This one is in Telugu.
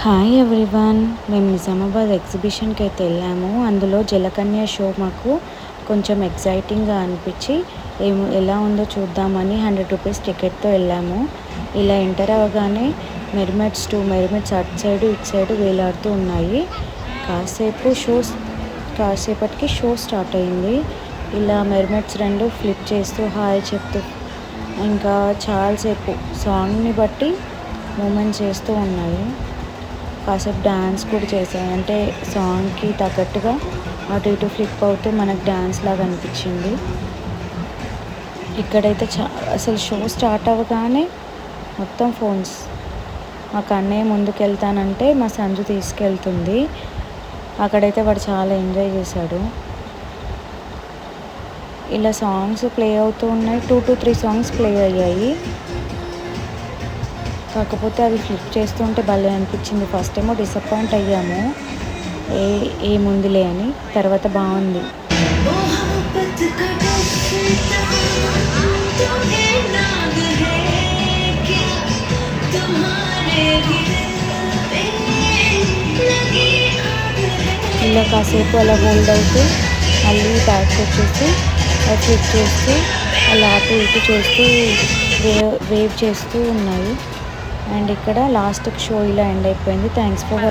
హాయ్ ఎవ్రీవన్, మేము నిజామాబాద్ ఎగ్జిబిషన్కి అయితే వెళ్ళాము. అందులో జలకన్య షో మాకు కొంచెం ఎక్సైటింగ్గా అనిపించి ఎలా ఉందో చూద్దామని 100 రూపీస్ టికెట్తో వెళ్ళాము. ఇలా ఎంటర్ అవ్వగానే టూ మెర్మెడ్స్ అటు సైడు ఇటు సైడు వేలాడుతూ ఉన్నాయి. కాసేపటికి షో స్టార్ట్ అయింది. ఇలా మెర్మెడ్స్ రెండు ఫ్లిప్ చేస్తూ హాయ్ చెప్తూ ఇంకా చాలాసేపు సాంగ్ని బట్టి మూమెంట్ చేస్తూ ఉన్నాయి. కాసేపు డ్యాన్స్ కూడా చేశాయి, అంటే సాంగ్కి తగ్గట్టుగా అటు ఇటు ఫ్లిప్ అవుతూ మనకు డ్యాన్స్ లాగా అనిపించింది. ఇక్కడైతే అసలు షో స్టార్ట్ అవ్వగానే మొత్తం ఫోన్స్. మా కన్నయ్య ముందుకు వెళ్తానంటే మా సంజు తీసుకెళ్తుంది. అక్కడైతే వాడు చాలా ఎంజాయ్ చేశాడు. ఇలా సాంగ్స్ ప్లే అవుతూ ఉన్నాయి. 2 to 3 సాంగ్స్ ప్లే అయ్యాయి. కాకపోతే అది ఫ్లిప్ చేస్తుంటే భలే అనిపించింది. ఫస్ట్ ఏమో డిసప్పాయింట్ అయ్యాము, ఏముందిలే అని. తర్వాత బాగుంది. ఇలా కాసేపు అలా హోల్డ్ అవుతూ మళ్ళీ బ్యాక్ వచ్చేసి ఫ్లిప్ చేస్తూ అలా అటు ఇటు చేస్తూ వేవ్ చేస్తూ ఉన్నాయి. అండ్ ఇక్కడ లాస్ట్ షో ఇలా ఎండ్ అయిపోయింది. Thanks for